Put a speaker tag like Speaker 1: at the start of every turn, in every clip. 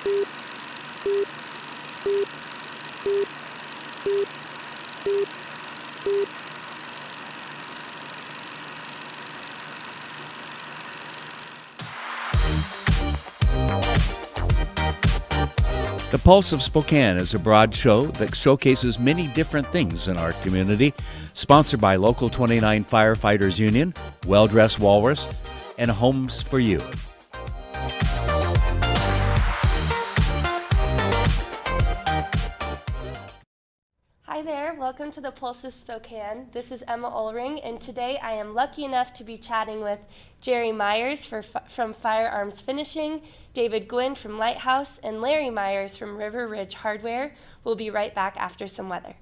Speaker 1: The Pulse of Spokane is a broad show that showcases many different things in our community, sponsored by Local 29 Firefighters Union, Well Dressed Walrus, and Homes for You.
Speaker 2: Hi there, welcome to the Pulse of Spokane. This is Emma Ulring, and today I am lucky enough to be chatting with Jerry Myers from Firearms Finishing, David Guinn from Lighthouse, and Larry Myers from River Ridge Hardware. We'll be right back after some weather.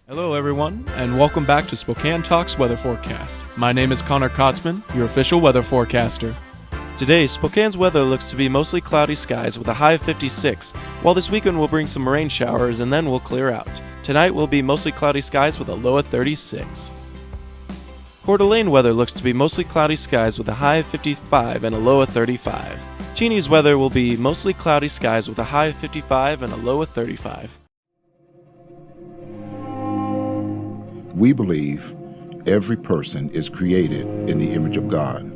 Speaker 3: Hello everyone, and welcome back to Spokane Talks Weather Forecast. My name is Connor Kotzman, your official weather forecaster. Today, Spokane's weather looks to be mostly cloudy skies with a high of 56, while this weekend will bring some rain showers and then will clear out. Tonight will be mostly cloudy skies with a low of 36. Coeur d'Alene weather looks to be mostly cloudy skies with a high of 55 and a low of 35. Cheney's weather will be mostly cloudy skies with a high of 55 and a low of 35.
Speaker 4: We believe every person is created in the image of God,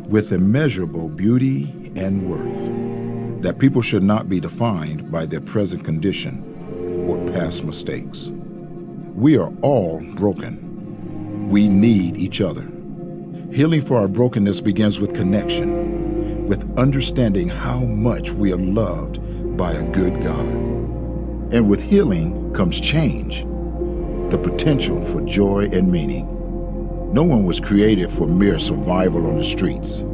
Speaker 4: with immeasurable beauty and worth, that people should not be defined by their present condition or past mistakes. We are all broken. We need each other. Healing for our brokenness begins with connection, with understanding how much we are loved by a good God. And with healing comes change, the potential for joy and meaning. No one was created for mere survival on the streets,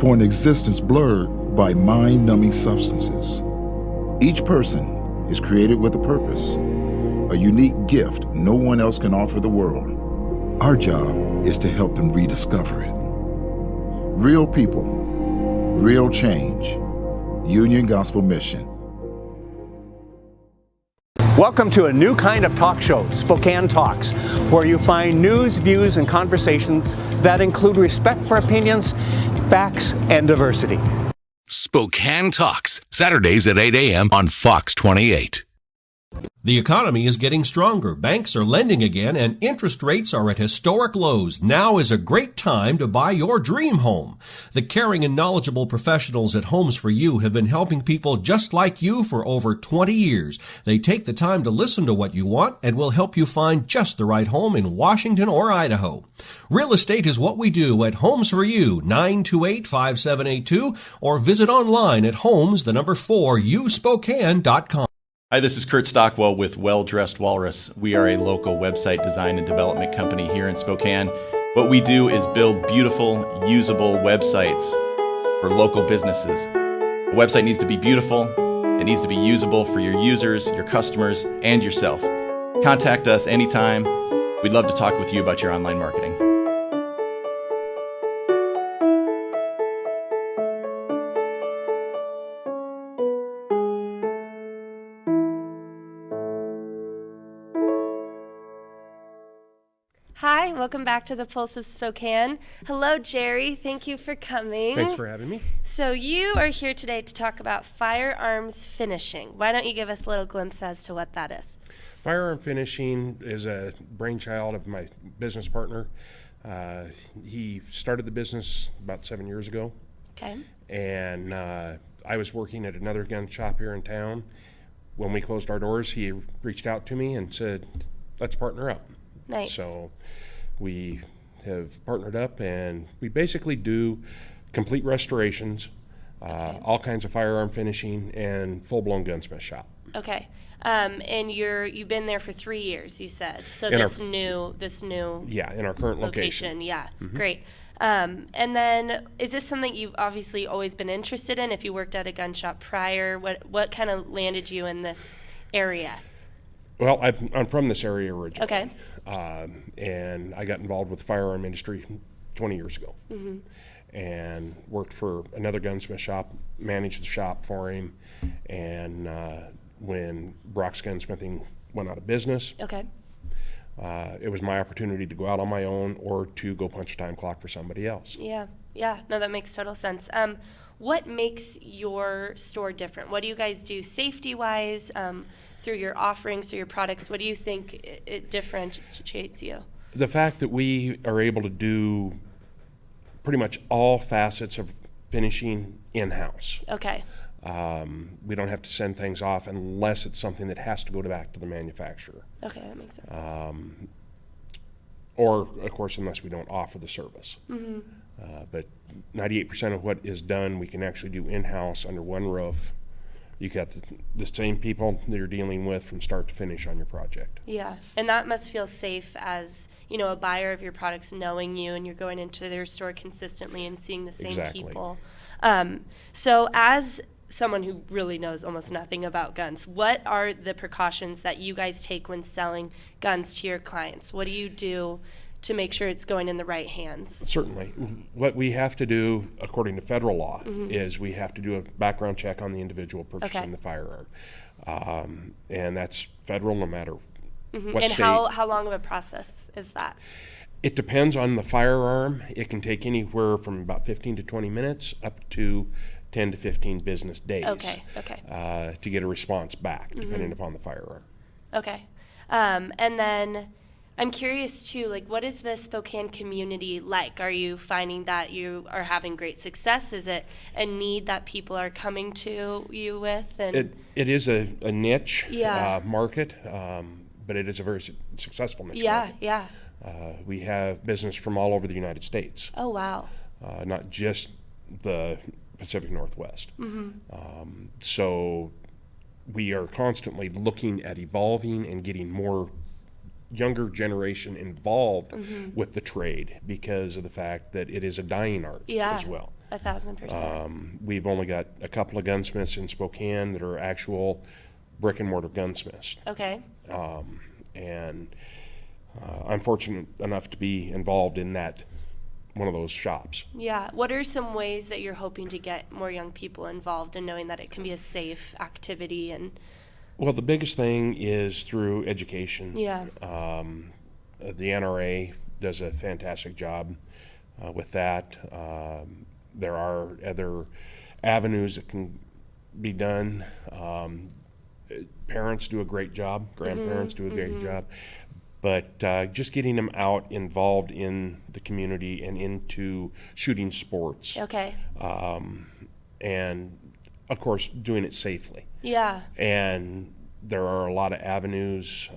Speaker 4: for an existence blurred by mind-numbing substances. Each person is created with a purpose, a unique gift no one else can offer the world. Our job is to help them rediscover it. Real people, real change. Union Gospel Mission.
Speaker 5: Welcome to a new kind of talk show, Spokane Talks, where you find news, views, and conversations that include respect for opinions, facts, and diversity.
Speaker 6: Spokane Talks, Saturdays at 8 a.m. on Fox 28.
Speaker 7: The economy is getting stronger. Banks are lending again, and interest rates are at historic lows. Now is a great time to buy your dream home. The caring and knowledgeable professionals at Homes for You have been helping people just like you for over 20 years. They take the time to listen to what you want and will help you find just the right home in Washington or Idaho. Real estate is what we do at Homes for You, 928-5782, or visit online at homes4uspokane.com.
Speaker 8: Hi, this is Kurt Stockwell with Well Dressed Walrus. We are a local website design and development company here in Spokane. What we do is build beautiful, usable websites for local businesses. A website needs to be beautiful, it needs to be usable for your users, your customers, and yourself. Contact us anytime. We'd love to talk with you about your online marketing.
Speaker 2: Hi, welcome back to the Pulse of Spokane. Hello, Jerry. Thank you for coming.
Speaker 9: Thanks for having me.
Speaker 2: So you are here today to talk about firearms finishing. Why don't you give us a little glimpse as to what that is?
Speaker 9: Firearm Finishing is a brainchild of my business partner. He started the business about 7 years ago.
Speaker 2: Okay.
Speaker 9: And I was working at another gun shop here in town. When we closed our doors, he reached out to me and said, let's partner up.
Speaker 2: Nice.
Speaker 9: So we have partnered up, and we basically do complete restorations, all kinds of firearm finishing, and full-blown gunsmith shop.
Speaker 2: Okay. And you've been there for 3 years, you said. So
Speaker 9: In
Speaker 2: this new
Speaker 9: yeah, in our current location.
Speaker 2: Yeah,
Speaker 9: Mm-hmm.
Speaker 2: Great. And then is this something you've obviously always been interested in? If you worked at a gun shop prior, what kind of landed you in this area?
Speaker 9: Well, I'm from this area originally.
Speaker 2: Okay.
Speaker 9: And I got involved with the firearm industry 20 years ago.
Speaker 2: Mm-hmm.
Speaker 9: And worked for another gunsmith shop, managed the shop for him. And when Brock's Gunsmithing went out of business,
Speaker 2: okay,
Speaker 9: it was my opportunity to go out on my own or to go punch a time clock for somebody else.
Speaker 2: Yeah. No, that makes total sense. What makes your store different? What do you guys do safety-wise, through your offerings, through your products? What do you think it differentiates you?
Speaker 9: The fact that we are able to do pretty much all facets of finishing in-house.
Speaker 2: Okay.
Speaker 9: We don't have to send things off unless it's something that has to go back to the manufacturer.
Speaker 2: Okay, that makes sense.
Speaker 9: Or, of course, unless we don't offer the service. But 98% of what is done, we can actually do in-house under one roof. You got the same people that you're dealing with from start to finish on your project.
Speaker 2: Yeah, and that must feel safe as, a buyer of your products, knowing you, and you're going into their store consistently and seeing the same
Speaker 9: Exactly.
Speaker 2: people. So as someone who really knows almost nothing about guns, what are the precautions that you guys take when selling guns to your clients? What do you do to make sure it's going in the right hands?
Speaker 9: Certainly. What we have to do, according to federal law, is we have to do a background check on the individual purchasing the firearm. And that's federal no matter what
Speaker 2: And
Speaker 9: state.
Speaker 2: how long of a process is that?
Speaker 9: It depends on the firearm. It can take anywhere from about 15 to 20 minutes up to 10 to 15 business days
Speaker 2: Okay.
Speaker 9: to get a response back, depending upon the firearm.
Speaker 2: Okay. And then I'm curious too, what is the Spokane community like? Are you finding that you are having great success? Is it a need that people are coming to you with? And
Speaker 9: It is a niche
Speaker 2: Yeah.
Speaker 9: market, but it is a very successful niche market.
Speaker 2: yeah.
Speaker 9: We have business from all over the United States,
Speaker 2: Oh, wow.
Speaker 9: not just the Pacific Northwest. So we are constantly looking at evolving and getting more younger generation involved with the trade because of the fact that it is a dying art as well.
Speaker 2: 1,000%.
Speaker 9: We've only got a couple of gunsmiths in Spokane that are actual brick and mortar gunsmiths.
Speaker 2: Okay.
Speaker 9: And I'm fortunate enough to be involved in one of those shops.
Speaker 2: Yeah. What are some ways that you're hoping to get more young people involved in knowing that it can be a safe activity? And
Speaker 9: Well, the biggest thing is through education.
Speaker 2: Yeah.
Speaker 9: The NRA does a fantastic job with that. There are other avenues that can be done. Parents do a great job. Grandparents do a great job. But just getting them out involved in the community and into shooting sports.
Speaker 2: Okay.
Speaker 9: And, of course, doing it safely.
Speaker 2: Yeah.
Speaker 9: And there are a lot of avenues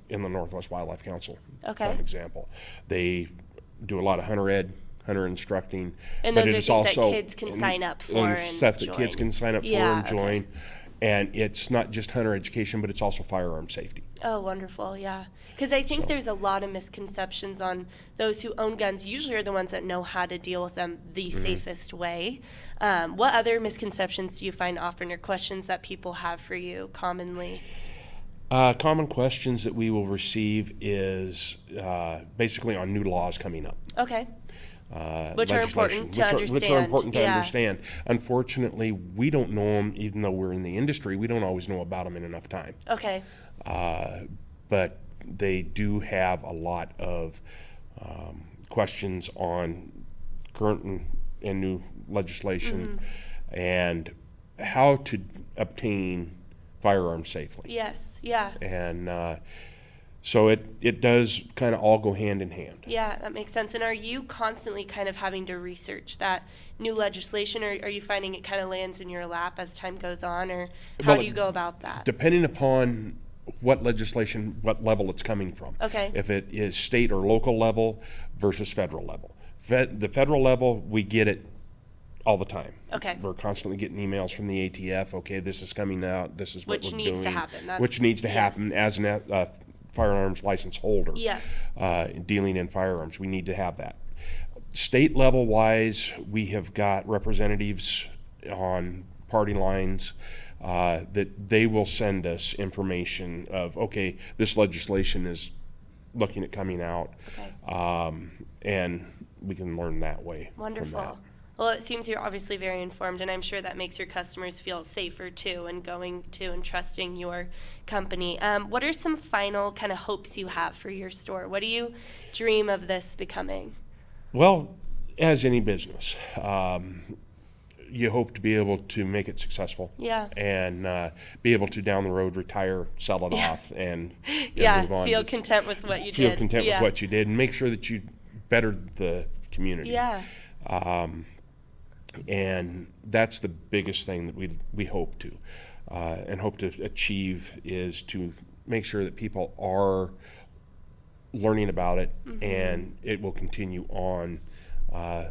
Speaker 9: in the Northwest Wildlife Council,
Speaker 2: Okay.
Speaker 9: for an example. They do a lot of hunter instructing.
Speaker 2: And
Speaker 9: but
Speaker 2: those
Speaker 9: it
Speaker 2: are
Speaker 9: is
Speaker 2: things that
Speaker 9: also
Speaker 2: kids can sign up for and
Speaker 9: stuff that kids
Speaker 2: join.
Speaker 9: can sign up
Speaker 2: Yeah,
Speaker 9: for and join.
Speaker 2: okay.
Speaker 9: And it's not just hunter education, but it's also firearm safety.
Speaker 2: Oh, wonderful, yeah. Because I think there's a lot of misconceptions on those who own guns. Usually are the ones that know how to deal with them the safest way. What other misconceptions do you find often, or questions that people have for you commonly?
Speaker 9: Common questions that we will receive is basically on new laws coming up.
Speaker 2: Okay. Which are important to understand.
Speaker 9: Which are important to
Speaker 2: Yeah.
Speaker 9: understand. Unfortunately, we don't know them, even though we're in the industry, we don't always know about them in enough time.
Speaker 2: Okay.
Speaker 9: But they do have a lot of questions on current and new legislation and how to obtain firearms safely.
Speaker 2: Yes, yeah.
Speaker 9: And so it does kind of all go hand in hand.
Speaker 2: Yeah, that makes sense. And are you constantly kind of having to research that new legislation, or are you finding it kind of lands in your lap as time goes on, or how do you go about that?
Speaker 9: Depending upon what legislation, what level it's coming from.
Speaker 2: Okay.
Speaker 9: If it is state or local level versus federal level. The federal level, we get it all the time.
Speaker 2: Okay.
Speaker 9: We're constantly getting emails from the ATF, okay, this is coming out, this is what
Speaker 2: Which
Speaker 9: we're
Speaker 2: needs
Speaker 9: doing.
Speaker 2: to happen.
Speaker 9: Which needs to happen as a firearms license holder.
Speaker 2: Yes.
Speaker 9: Dealing in firearms, we need to have that. State level wise, we have got representatives on party lines that they will send us information of, okay, this legislation is looking at coming out.
Speaker 2: Okay.
Speaker 9: And we can learn that way.
Speaker 2: Wonderful.
Speaker 9: From that.
Speaker 2: Well, it seems you're obviously very informed, and I'm sure that makes your customers feel safer too, and going to and trusting your company. What are some final kind of hopes you have for your store? What do you dream of this becoming?
Speaker 9: Well, as any business, you hope to be able to make it successful.
Speaker 2: Yeah.
Speaker 9: And be able to down the road retire, sell it off, and
Speaker 2: Yeah,
Speaker 9: move on.
Speaker 2: feel content with what you did.
Speaker 9: Feel content with what you did, and make sure that you bettered the community.
Speaker 2: Yeah.
Speaker 9: And that's the biggest thing that we hope to, and hope to achieve, is to make sure that people are learning about it, and it will continue on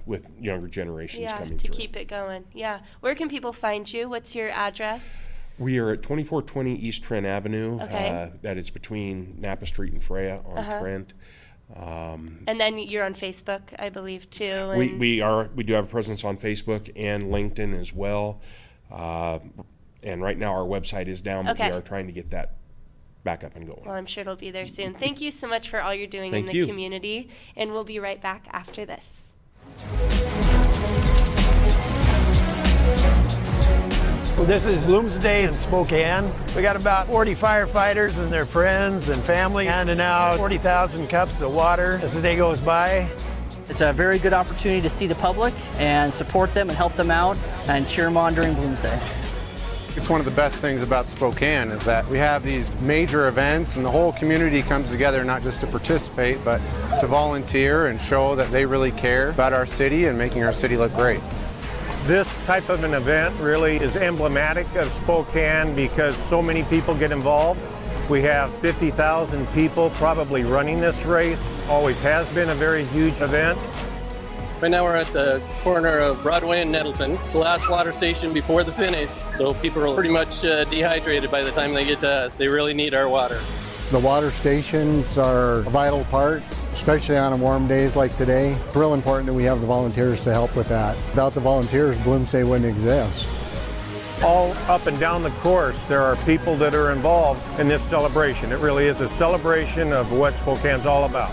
Speaker 9: with younger generations coming through.
Speaker 2: To keep it going. Yeah. Where can people find you? What's your address?
Speaker 9: We are at 2420 East Trent Avenue.
Speaker 2: Okay.
Speaker 9: That is between Napa Street and Freya on Trent.
Speaker 2: And then you're on Facebook, I believe, too. And
Speaker 9: We do have a presence on Facebook and LinkedIn as well. And right now our website is down, but we are trying to get that back up and going.
Speaker 2: Well, I'm sure it'll be there soon. Thank you so much for all you're doing in
Speaker 9: Thank
Speaker 2: the
Speaker 9: you.
Speaker 2: community, and we'll be right back after this.
Speaker 10: This is Bloomsday in Spokane. We got about 40 firefighters and their friends and family handing out 40,000 cups of water as the day goes by.
Speaker 11: It's a very good opportunity to see the public and support them and help them out and cheer them on during Bloomsday.
Speaker 12: It's one of the best things about Spokane is that we have these major events and the whole community comes together not just to participate, but to volunteer and show that they really care about our city and making our city look great.
Speaker 10: This type of an event really is emblematic of Spokane because so many people get involved. We have 50,000 people probably running this race. Always has been a very huge event.
Speaker 11: Right now we're at the corner of Broadway and Nettleton. It's the last water station before the finish, so people are pretty much dehydrated by the time they get to us. They really need our water.
Speaker 13: The water stations are a vital part, especially on warm days like today. It's real important that we have the volunteers to help with that. Without the volunteers, Bloomsday wouldn't exist.
Speaker 10: All up and down the course, there are people that are involved in this celebration. It really is a celebration of what Spokane's all about.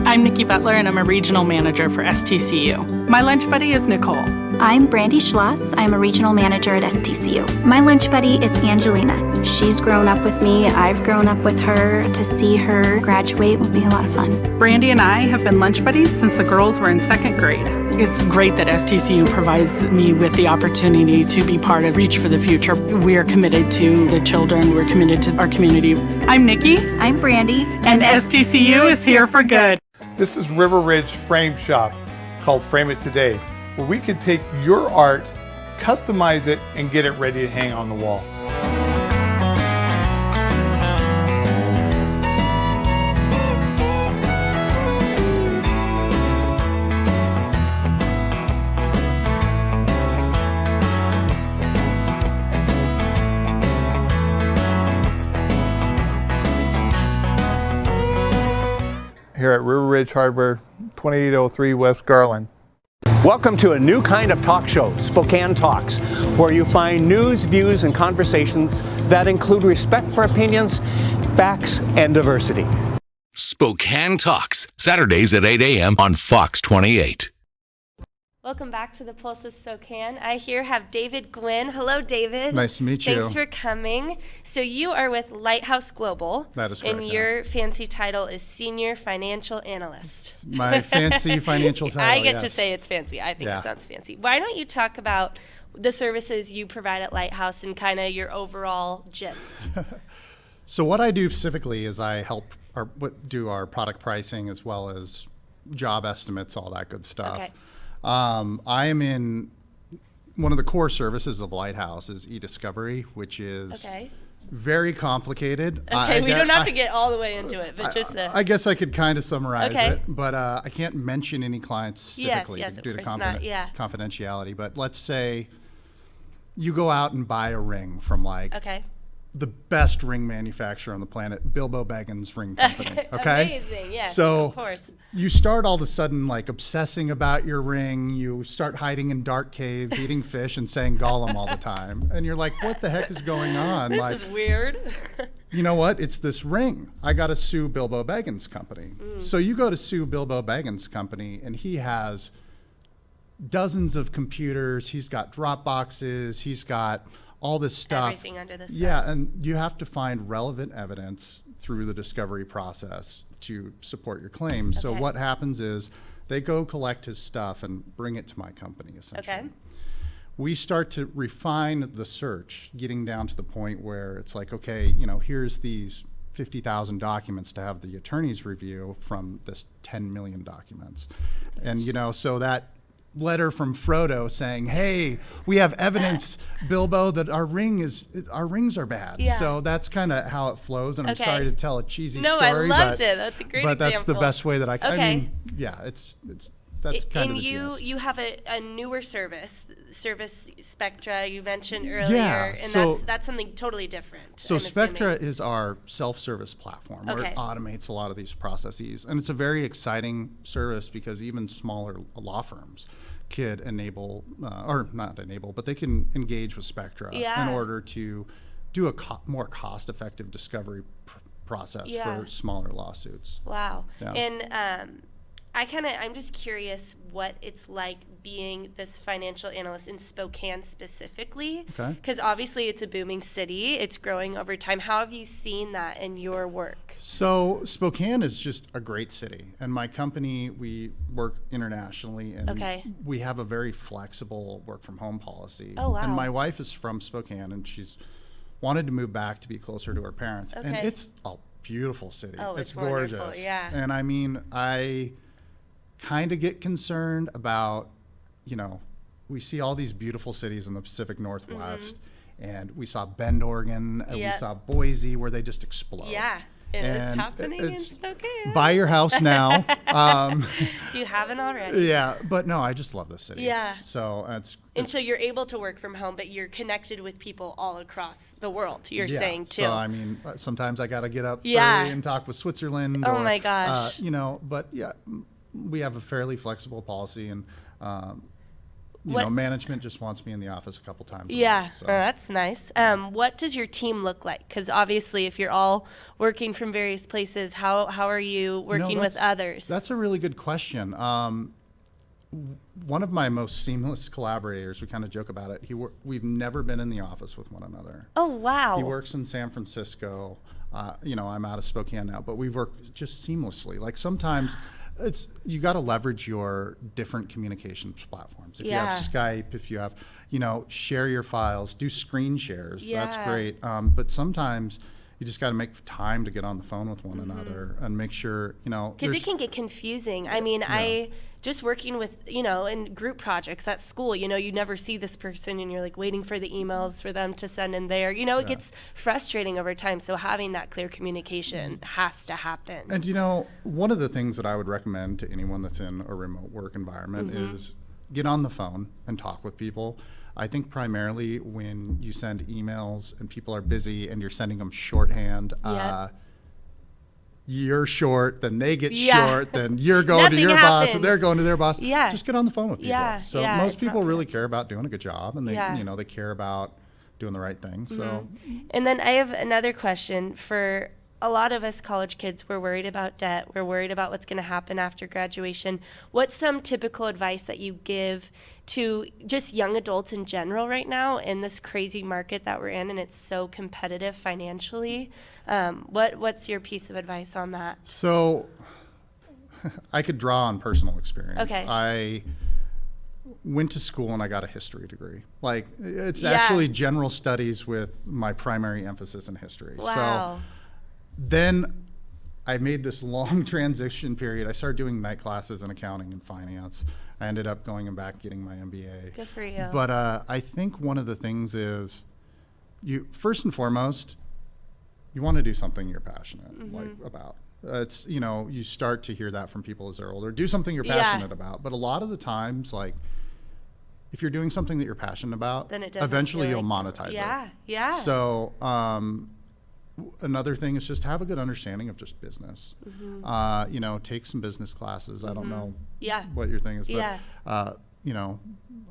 Speaker 14: I'm Nikki Butler, and I'm a regional manager for STCU. My lunch buddy is Nicole.
Speaker 15: I'm Brandy Schloss. I'm a regional manager at STCU. My lunch buddy is Angelina. She's grown up with me. I've grown up with her. To see her graduate will be a lot of fun.
Speaker 14: Brandy and I have been lunch buddies since the girls were in second grade. It's great that STCU provides me with the opportunity to be part of Reach for the Future. We are committed to the children. We're committed to our community. I'm Nikki.
Speaker 15: I'm Brandy.
Speaker 14: And STCU is here for good.
Speaker 16: This is River Ridge Frame Shop, called Frame It Today, where we can take your art, customize it, and get it ready to hang on the wall. Here at River Ridge Hardware, 2803 West Garland.
Speaker 5: Welcome to a new kind of talk show, Spokane Talks, where you find news, views, and conversations that include respect for opinions, facts, and diversity.
Speaker 6: Spokane Talks, Saturdays at 8 a.m. on Fox 28.
Speaker 2: Welcome back to the Pulse of Spokane. I here have David Guinn. Hello, David.
Speaker 17: Nice to meet you.
Speaker 2: Thanks for coming. So you are with Lighthouse Global.
Speaker 17: That is correct.
Speaker 2: And your fancy title is Senior Financial Analyst.
Speaker 17: My fancy financial title,
Speaker 2: I get to say it's fancy. I think it sounds fancy. Why don't you talk about the services you provide at Lighthouse and kind of your overall gist?
Speaker 17: So what I do specifically is I help do our product pricing as well as job estimates, all that good stuff.
Speaker 2: Okay.
Speaker 17: I am in one of the core services of Lighthouse is e-discovery, which is very complicated.
Speaker 2: Okay, we don't have to get all the way into it, but
Speaker 17: I guess I could kind of summarize
Speaker 2: Okay.
Speaker 17: it, but I can't mention any clients specifically
Speaker 2: Yes,
Speaker 17: due to
Speaker 2: of course not, yeah.
Speaker 17: confidentiality. But let's say you go out and buy a ring from the best ring manufacturer on the planet, Bilbo Baggins Ring Company. Okay,
Speaker 2: amazing. Yes,
Speaker 17: so
Speaker 2: of course.
Speaker 17: you start all of a sudden obsessing about your ring. You start hiding in dark caves, eating fish, and saying Gollum all the time. And you're like, what the heck is going on?
Speaker 2: This is weird.
Speaker 17: You know what? It's this ring. I got to sue Bilbo Baggins Company. So you go to sue Bilbo Baggins Company, and he has dozens of computers. He's got Dropboxes. He's got all this stuff.
Speaker 2: Everything under the sun.
Speaker 17: Yeah, and you have to find relevant evidence through the discovery process to support your claim. So
Speaker 2: Okay.
Speaker 17: what happens is they go collect his stuff and bring it to my company, essentially.
Speaker 2: Okay.
Speaker 17: We start to refine the search, getting down to the point where it's like, okay, you know, here's these 50,000 documents to have the attorneys review from this 10 million documents. And, you know, so that letter from Frodo saying, hey, we have evidence, Bilbo, that our rings are bad.
Speaker 2: Yeah.
Speaker 17: So that's kind of how it flows. And
Speaker 2: Okay.
Speaker 17: I'm sorry to tell a cheesy
Speaker 2: No,
Speaker 17: story.
Speaker 2: I loved it. That's a great
Speaker 17: But that's the
Speaker 2: example.
Speaker 17: best way that I can.
Speaker 2: Okay.
Speaker 17: I mean, yeah, that's kind
Speaker 2: And
Speaker 17: of the
Speaker 2: you
Speaker 17: gist.
Speaker 2: you have a newer service Spectra you mentioned earlier,
Speaker 17: Yeah,
Speaker 2: and
Speaker 17: so-
Speaker 2: that's something totally different.
Speaker 17: So
Speaker 2: I'm
Speaker 17: Spectra
Speaker 2: assuming.
Speaker 17: is our self-service platform where
Speaker 2: Okay.
Speaker 17: it automates a lot of these processes. And it's a very exciting service because even smaller law firms could enable, or not enable, but they can engage with Spectra
Speaker 2: Yeah.
Speaker 17: in order to do a more cost-effective discovery process
Speaker 2: Yeah.
Speaker 17: for smaller lawsuits.
Speaker 2: Wow.
Speaker 17: Yeah.
Speaker 2: And I'm just curious what it's like being this financial analyst in Spokane specifically.
Speaker 17: Okay.
Speaker 2: Because obviously it's a booming city. It's growing over time. How have you seen that in your work?
Speaker 17: So Spokane is just a great city, and my company, we work internationally, and
Speaker 2: Okay.
Speaker 17: we have a very flexible work from home policy.
Speaker 2: Oh, wow.
Speaker 17: And my wife is from Spokane, and she's wanted to move back to be closer to her parents. And
Speaker 2: Okay.
Speaker 17: it's a beautiful city.
Speaker 2: Oh,
Speaker 17: it's
Speaker 2: it's wonderful,
Speaker 17: gorgeous.
Speaker 2: yeah.
Speaker 17: And I mean, I kind of get concerned about, you know, we see all these beautiful cities in the Pacific Northwest, and we saw Bend, Oregon, and
Speaker 2: Yep.
Speaker 17: we saw Boise, where they just explode.
Speaker 2: Yeah. And it's
Speaker 17: And
Speaker 2: happening
Speaker 17: it's-
Speaker 2: in Spokane.
Speaker 17: Buy your house now.
Speaker 2: If you haven't already.
Speaker 17: Yeah, but no, I just love this city.
Speaker 2: Yeah.
Speaker 17: So it's
Speaker 2: And so you're able to work from home, but you're connected with people all across the world, you're
Speaker 17: yeah.
Speaker 2: saying, too.
Speaker 17: So I mean, sometimes I got to get up
Speaker 2: Yeah.
Speaker 17: early and talk with Switzerland.
Speaker 2: Oh
Speaker 17: or,
Speaker 2: my gosh.
Speaker 17: you know, but yeah, we have a fairly flexible policy, and you
Speaker 2: What-
Speaker 17: know, management just wants me in the office a couple times.
Speaker 2: Yeah,
Speaker 17: a month, so.
Speaker 2: that's nice. What does your team look like? Because obviously, if you're all working from various places, how are you
Speaker 17: You know,
Speaker 2: working with others?
Speaker 17: That's a really good question. One of my most seamless collaborators, we kind of joke about it. We've never been in the office with one another.
Speaker 2: Oh, wow.
Speaker 17: He works in San Francisco. You know, I'm out of Spokane now, but we work just seamlessly. Like sometimes you got to leverage your different communications platforms. If you
Speaker 2: Yeah.
Speaker 17: have Skype, if you have, you know, share your files, do screen shares. That's
Speaker 2: Yeah.
Speaker 17: great. But sometimes you just got to make time to get on the phone with one another and make sure, you know.
Speaker 2: Because
Speaker 17: there's-
Speaker 2: it can get confusing. I mean, I just working with, you know, in group projects at school, you know, you never see this person and you're like waiting for the emails for them to send in there. You know, it
Speaker 17: Yeah.
Speaker 2: gets frustrating over time. So having that clear communication has to happen.
Speaker 17: And you know, one of the things that I would recommend to anyone that's in a remote work environment
Speaker 2: Mhm.
Speaker 17: is get on the phone and talk with people. I think primarily when you send emails and people are busy and you're sending them shorthand,
Speaker 2: Yep.
Speaker 17: you're short, then they get
Speaker 2: Yeah.
Speaker 17: short, then you're going to
Speaker 2: Nothing
Speaker 17: your boss, and
Speaker 2: happens.
Speaker 17: they're going to their boss.
Speaker 2: Yeah.
Speaker 17: Just get on the phone with people.
Speaker 2: Yeah,
Speaker 17: So
Speaker 2: yeah,
Speaker 17: most
Speaker 2: it's not
Speaker 17: people really care about doing a good job, and they,
Speaker 2: Yeah.
Speaker 17: you know, they care about doing the right thing. So
Speaker 2: And then I have another question for a lot of us college kids. We're worried about debt. We're worried about what's going to happen after graduation. What's some typical advice that you give to just young adults in general right now in this crazy market that we're in, and it's so competitive financially? What's your piece of advice on that?
Speaker 17: So I could draw on personal experience.
Speaker 2: Okay.
Speaker 17: I went to school and I got a history degree. Like it's
Speaker 2: Yeah.
Speaker 17: actually general studies with my primary emphasis in history.
Speaker 2: Wow.
Speaker 17: So then I made this long transition period. I started doing night classes in accounting and finance. I ended up going back getting my MBA.
Speaker 2: Good for you.
Speaker 17: But I think one of the things is you first and foremost, you want to do something you're passionate like about. It's, you know, you start to hear that from people as they're older. Do something you're
Speaker 2: Yeah.
Speaker 17: passionate about. But a lot of the times, like, if you're doing something that you're passionate about,
Speaker 2: Then it doesn't
Speaker 17: eventually
Speaker 2: feel
Speaker 17: you'll
Speaker 2: like-
Speaker 17: monetize
Speaker 2: Yeah,
Speaker 17: it.
Speaker 2: yeah.
Speaker 17: So another thing is just have a good understanding of just business. You know, take some business classes. I don't know
Speaker 2: Yeah.
Speaker 17: what your thing is, but
Speaker 2: Yeah.
Speaker 17: you know,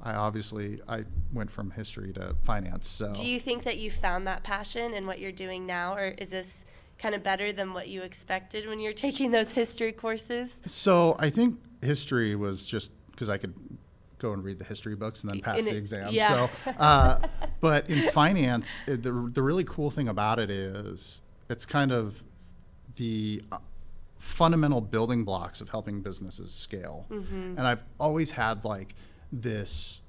Speaker 17: I went from history to finance. So
Speaker 2: Do you think that you found that passion in what you're doing now, or is this kind of better than what you expected when you were taking those history courses?
Speaker 17: So I think history was just because I could go and read the history books and then pass the exam.
Speaker 2: Yeah.
Speaker 17: So, but in finance, the really cool thing about it is it's kind of the fundamental building blocks of helping businesses scale. And I've always had like this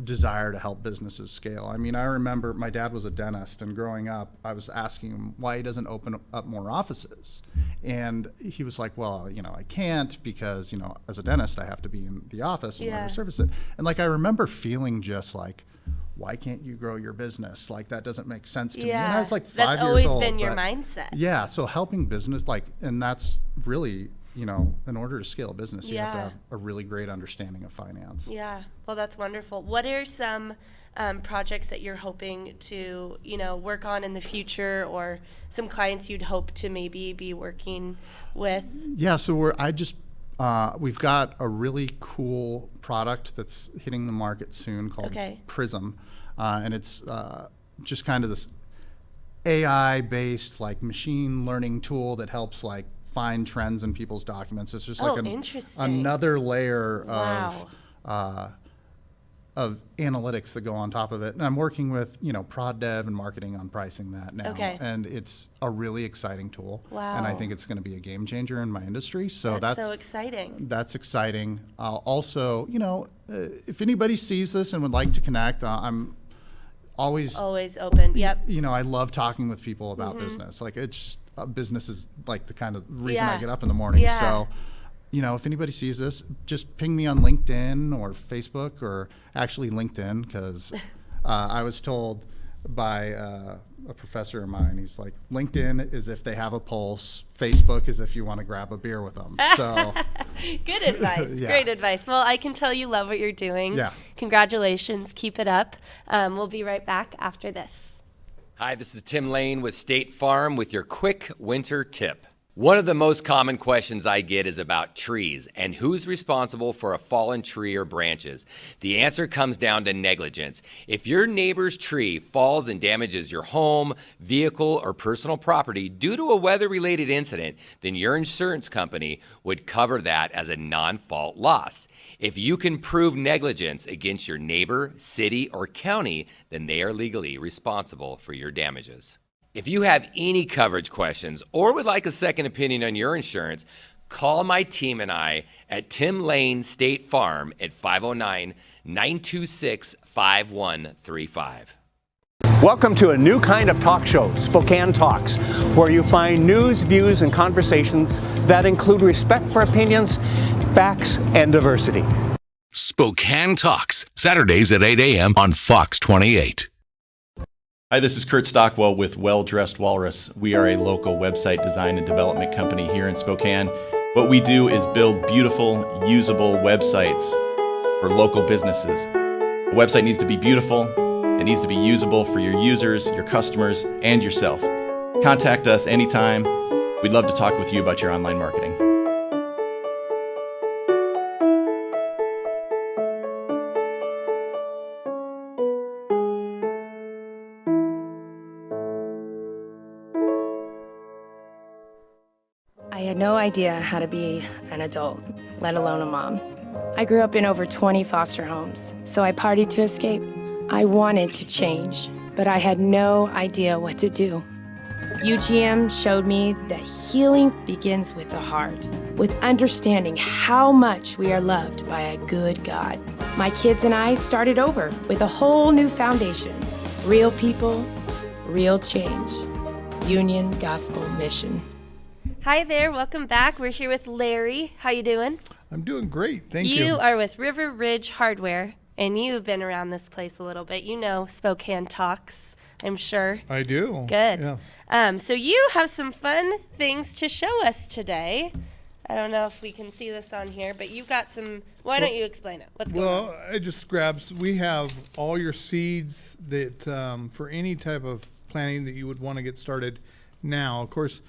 Speaker 17: desire to help businesses scale. I mean, I remember my dad was a dentist, and growing up, I was asking him why he doesn't open up more offices. And he was like, well, I can't because, as a dentist, I have to be in the office and where to service it. And like, I remember feeling just like, why can't you grow your business? Like, that doesn't make sense to me. And I was like 5 years old.
Speaker 2: That's always been your mindset.
Speaker 17: Yeah. So helping business, and that's really, in order to scale a business, you have to have a really great understanding of finance.
Speaker 2: Yeah. Well, that's wonderful. What are some projects that you're hoping to, work on in the future, or some clients you'd hope to maybe be working with?
Speaker 17: Yeah. So we've got a really cool product that's hitting the market soon called Prism. And it's just kind of this AI-based, like, machine learning tool that helps, like, find trends in people's documents. It's just another layer of analytics that go on top of it. And I'm working with, prod dev and marketing on pricing that now. And it's a really exciting tool.
Speaker 2: Wow.
Speaker 17: And I think it's going to be a game changer in my industry. So that's
Speaker 2: so exciting.
Speaker 17: That's exciting. Also, if anybody sees this and would like to connect, I'm always
Speaker 2: open. Yep.
Speaker 17: I love talking with people about business. Like, it's business is like the kind of reason I get up in the morning. So, if anybody sees this, just ping me on LinkedIn or Facebook, or actually LinkedIn, because I was told by a professor of mine, he's like, LinkedIn is if they have a pulse, Facebook is if you want to grab a beer with them. So
Speaker 2: good advice. Great advice. Well, I can tell you love what you're doing.
Speaker 17: Yeah.
Speaker 2: Congratulations. Keep it up. We'll be right back after this.
Speaker 18: Hi, this is Tim Lane with State Farm with your quick winter tip. One of the most common questions I get is about trees and who's responsible for a fallen tree or branches. The answer comes down to negligence. If your neighbor's tree falls and damages your home, vehicle, or personal property due to a weather-related incident, then your insurance company would cover that as a non-fault loss. If you can prove negligence against your neighbor, city, or county, then they are legally responsible for your damages. If you have any coverage questions or would like a second opinion on your insurance, call my team and I at Tim Lane State Farm at 509-926-5135.
Speaker 5: Welcome to a new kind of talk show, Spokane Talks, where you find news, views, and conversations that include respect for opinions, facts, and diversity.
Speaker 6: Spokane Talks, Saturdays at 8 a.m. on Fox 28.
Speaker 8: Hi, this is Kurt Stockwell with Well Dressed Walrus. We are a local website design and development company here in Spokane. What we do is build beautiful, usable websites for local businesses. A website needs to be beautiful. It needs to be usable for your users, your customers, and yourself. Contact us anytime. We'd love to talk with you about your online marketing.
Speaker 19: I had no idea how to be an adult, let alone a mom. I grew up in over 20 foster homes, so I partied to escape. I wanted to change, but I had no idea what to do. UGM showed me that healing begins with the heart, with understanding how much we are loved by a good God. My kids and I started over with a whole new foundation. Real people, real change. Union Gospel Mission.
Speaker 2: Hi there, welcome back. We're here with Larry. How you doing?
Speaker 16: I'm doing great, thank you.
Speaker 2: You are with River Ridge Hardware, and you've been around this place a little bit. You know Spokane Talks, I'm sure.
Speaker 16: I do.
Speaker 2: Good.
Speaker 16: Yeah.
Speaker 2: So you have some fun things to show us today. I don't know if we can see this on here, but you've got some. Why don't you explain it? What's going on?
Speaker 16: Well, I just grabbed. We have all your seeds that for any type of planting that you would want to get started now. Of course,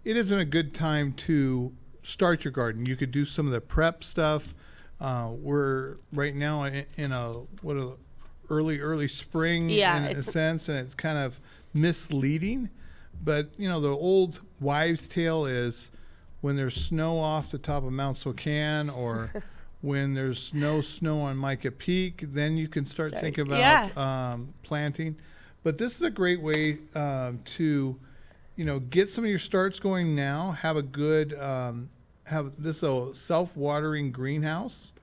Speaker 16: it isn't a good time to start your garden. You could do some of the prep stuff. We're right now in a early spring in a sense, and it's kind of misleading. But the old wives' tale is when there's snow off the top of Mount Spokane or When there's no snow on Micah Peak, then you can start thinking about planting. But this is a great way to, get some of your starts going now. Have a good, have this a self-watering greenhouse.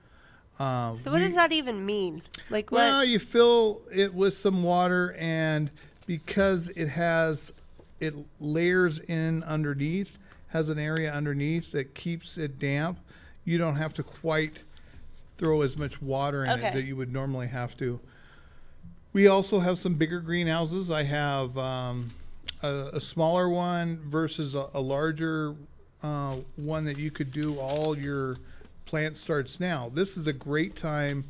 Speaker 2: So what does that even mean? Like what?
Speaker 16: Well, you fill it with some water, and because it layers in underneath, has an area underneath that keeps it damp, you don't have to quite throw as much water in it that you would normally have to. We also have some bigger greenhouses. I have a smaller one versus a larger one that you could do all your plant starts now. This is a great time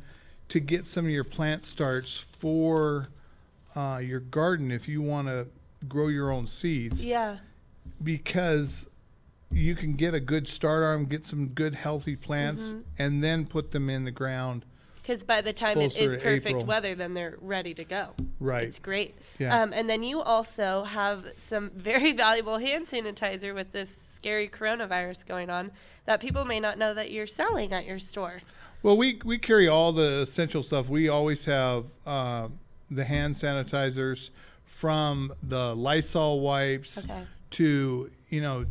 Speaker 16: to get some of your plant starts for your garden if you want to grow your own seeds.
Speaker 2: Yeah.
Speaker 16: Because you can get a good start on, get some good healthy plants, and then put them in the ground.
Speaker 2: Because by the time it is perfect
Speaker 16: April.
Speaker 2: weather, then they're ready to go.
Speaker 16: Right.
Speaker 2: It's great.
Speaker 16: Yeah.
Speaker 2: And then you also have some very valuable hand sanitizer with this scary coronavirus going on that people may not know that you're selling at your store.
Speaker 16: Well, we carry all the essential stuff. We always have the hand sanitizers, from the Lysol wipes to,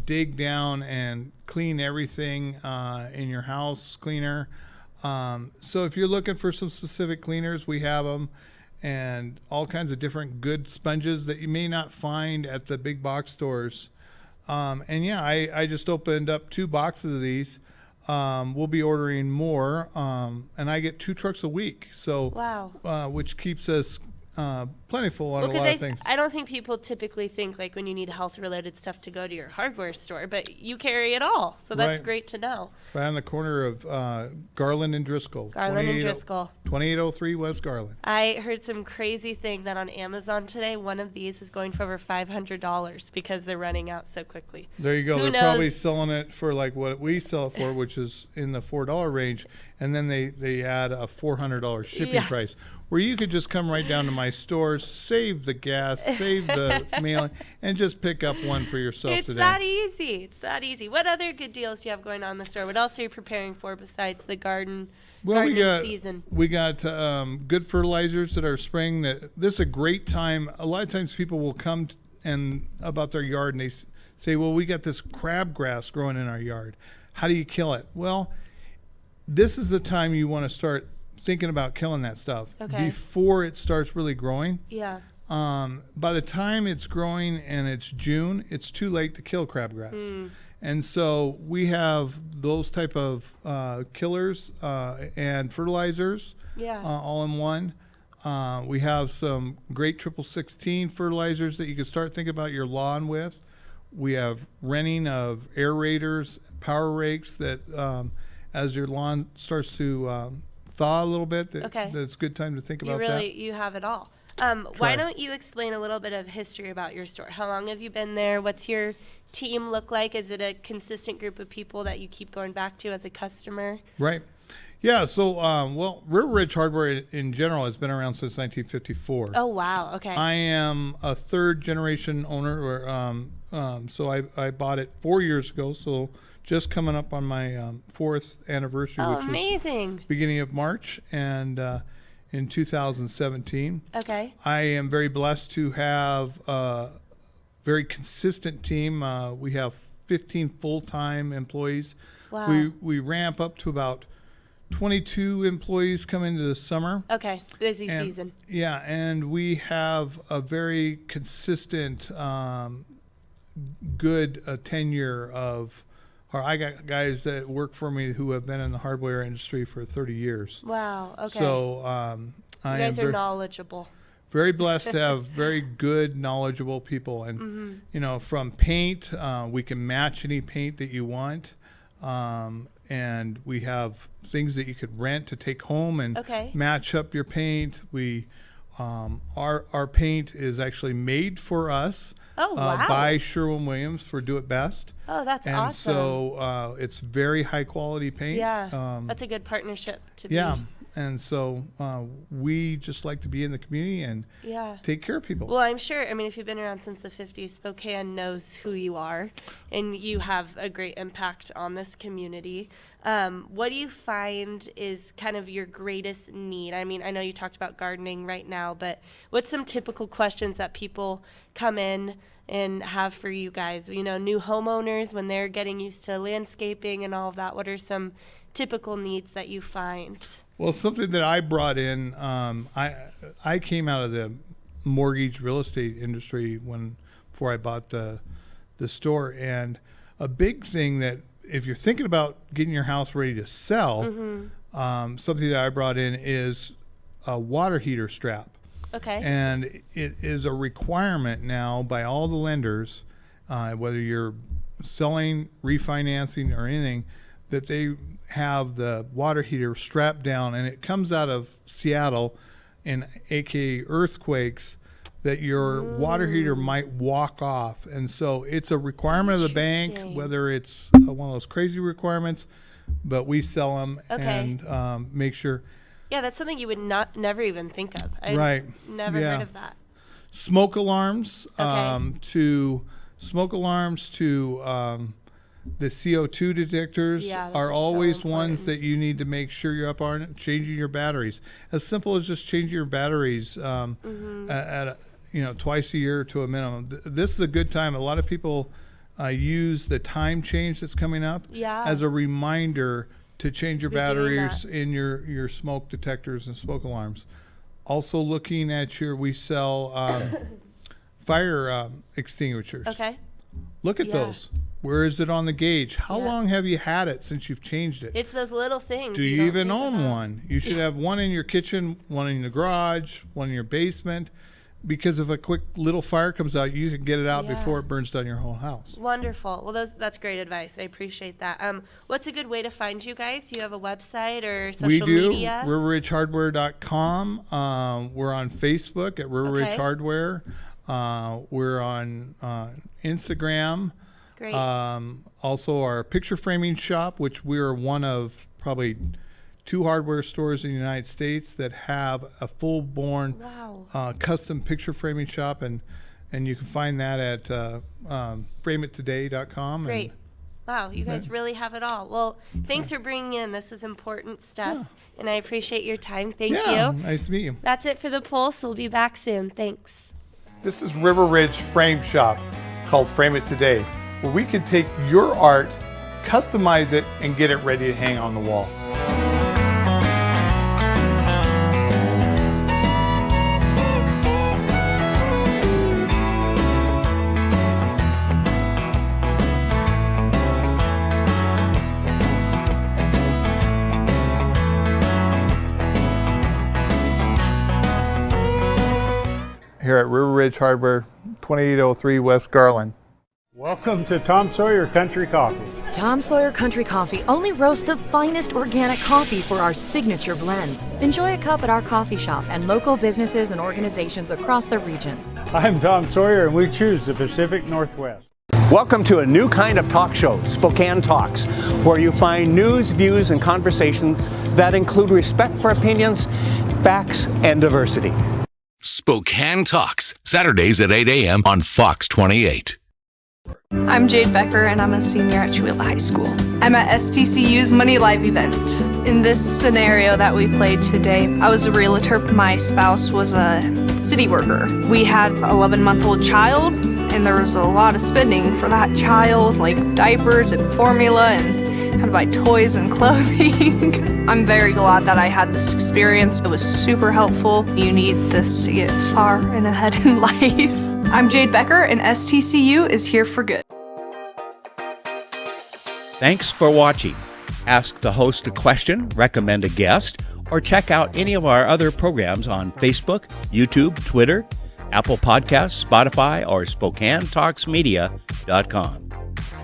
Speaker 16: dig down and clean everything in your house cleaner. So if you're looking for some specific cleaners, we have them, and all kinds of different good sponges that you may not find at the big box stores. I just opened up 2 boxes of these. We'll be ordering more, and I get 2 trucks a week. So,
Speaker 2: wow.
Speaker 16: Which keeps us plentiful on a lot of things.
Speaker 2: I don't think people typically think, like, when you need health-related stuff, to go to your hardware store, but you carry it all, so that's great to know.
Speaker 16: Right on the corner of Garland and Driscoll. 2803 West Garland.
Speaker 2: I heard some crazy thing that on Amazon today, one of these was going for over $500 because they're running out so quickly.
Speaker 16: There you go. They're probably selling it for like what we sell it for, which is in the $4 range, and then they add a $400 shipping price, where you could just come right down to my store, save the gas, save the mailing, and just pick up one for yourself today.
Speaker 2: It's that easy. It's that easy. What other good deals do you have going on in the store? What else are you preparing for besides the gardening season?
Speaker 16: We got good fertilizers that are spraying. This is a great time. A lot of times people will come about their yard, and they say, well, we got this crabgrass growing in our yard. How do you kill it? Well, this is the time you want to start thinking about killing that stuff before it starts really growing.
Speaker 2: Yeah.
Speaker 16: By the time it's growing and it's June, it's too late to kill crabgrass. And so we have those type of killers and fertilizers all in one. We have some great 1616 fertilizers that you can start thinking about your lawn with. We have renting of aerators, power rakes that as your lawn starts to thaw a little bit, that's a good time to think about that.
Speaker 2: You have it all. Why don't you explain a little bit of history about your store? How long have you been there? What's your team look like? Is it a consistent group of people that you keep going back to as a customer?
Speaker 16: Right. Yeah, so, River Ridge Hardware in general has been around since 1954.
Speaker 2: Oh, wow, okay.
Speaker 16: I am a third-generation owner, so I bought it 4 years ago, so just coming up on my 4th anniversary, which was beginning of March, and in 2017.
Speaker 2: Okay.
Speaker 16: I am very blessed to have a very consistent team. We have 15 full-time employees.
Speaker 2: Wow.
Speaker 16: We ramp up to about 22 employees come into the summer.
Speaker 2: Okay, busy season.
Speaker 16: Yeah, and we have a very consistent, good tenure of. I got guys that work for me who have been in the hardware industry for 30 years.
Speaker 2: Wow, okay.
Speaker 16: So
Speaker 2: you guys are knowledgeable.
Speaker 16: Very blessed to have very good, knowledgeable people. And, from paint, we can match any paint that you want. And we have things that you could rent to take home and match up your paint. We our paint is actually made for us.
Speaker 2: Oh, wow.
Speaker 16: By Sherwin-Williams for Do It Best.
Speaker 2: Oh, that's awesome.
Speaker 16: And so it's very high quality paint.
Speaker 2: Yeah, that's a good partnership to be.
Speaker 16: Yeah, And so we just like to be in the community and take care of people.
Speaker 2: Well, I'm sure, I mean, if you've been around since the 50s, Spokane knows who you are, and you have a great impact on this community. What do you find is kind of your greatest need? I mean, I know you talked about gardening right now, but what's some typical questions that people come in and have for you guys? You know, new homeowners, when they're getting used to landscaping and all of that, what are some typical needs that you find?
Speaker 16: Well, something that I brought in, I came out of the mortgage real estate industry before I bought the store, and a big thing that if you're thinking about getting your house ready to sell, something that I brought in is a water heater strap.
Speaker 2: Okay.
Speaker 16: And it is a requirement now by all the lenders, whether you're selling, refinancing, or anything, that they have the water heater strapped down, and it comes out of Seattle, and aka earthquakes, that your water heater might walk off. And so it's a requirement of the bank, whether it's one of those crazy requirements, but we sell them and make sure.
Speaker 2: Yeah, that's something you would never even think of.
Speaker 16: Right.
Speaker 2: Never heard of that.
Speaker 16: Smoke alarms to the CO2 detectors are always ones that you need to make sure you're up on. Changing your batteries, as simple as just changing your batteries at twice a year to a minimum. This is a good time. A lot of people use the time change that's coming up as a reminder to change your batteries in your smoke detectors and smoke alarms. Also looking at we sell fire extinguishers.
Speaker 2: Okay.
Speaker 16: Look at those. Where is it on the gauge? How long have you had it since you've changed it?
Speaker 2: It's those little things.
Speaker 16: Do you even own one? You should have one in your kitchen, one in the garage, one in your basement, because if a quick little fire comes out, you can get it out before it burns down your whole house.
Speaker 2: Wonderful. Well, that's great advice. I appreciate that. What's a good way to find you guys? Do you have a website or social media?
Speaker 16: We do. RiverRidgeHardware.com. We're on Facebook at River Ridge Hardware. We're on Instagram.
Speaker 2: Great.
Speaker 16: Also our picture framing shop, which we are one of probably 2 hardware stores in the United States that have a full-born custom picture framing shop, and you can find that at frameittoday.com.
Speaker 2: Great. Wow, you guys really have it all. Well, thanks for bringing in. This is important stuff, and I appreciate your time. Thank you.
Speaker 16: Nice to meet you.
Speaker 2: That's it for The Pulse. We'll be back soon. Thanks.
Speaker 16: This is River Ridge Frame Shop, called Frame It Today, where we can take your art, customize it, and get it ready to hang on the wall. Here at River Ridge Hardware, 2803 West Garland.
Speaker 20: Welcome to Tom Sawyer Country Coffee.
Speaker 21: Tom Sawyer Country Coffee only roasts the finest organic coffee for our signature blends. Enjoy a cup at our coffee shop and local businesses and organizations across the region.
Speaker 20: I'm Tom Sawyer, and we choose the Pacific Northwest.
Speaker 5: Welcome to a new kind of talk show, Spokane Talks, where you find news, views, and conversations that include respect for opinions, facts, and diversity.
Speaker 6: Spokane Talks, Saturdays at 8 a.m. on Fox 28.
Speaker 22: I'm Jade Becker, and I'm a senior at Chewelah High School. I'm at STCU's Money Live event. In this scenario that we played today, I was a realtor. My spouse was a city worker. We had an 11-month-old child, and there was a lot of spending for that child, like diapers and formula, and had to buy toys and clothing. I'm very glad that I had this experience. It was super helpful. You need this to get far and ahead in life. I'm Jade Becker, and STCU is here for good.
Speaker 1: Thanks for watching. Ask the host a question, recommend a guest, or check out any of our other programs on Facebook, YouTube, Twitter, Apple Podcasts, Spotify, or SpokaneTalksMedia.com.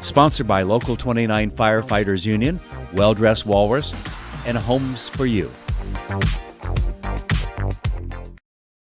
Speaker 1: Sponsored by Local 29 Firefighters Union, Well Dressed Walrus, and Homes for You.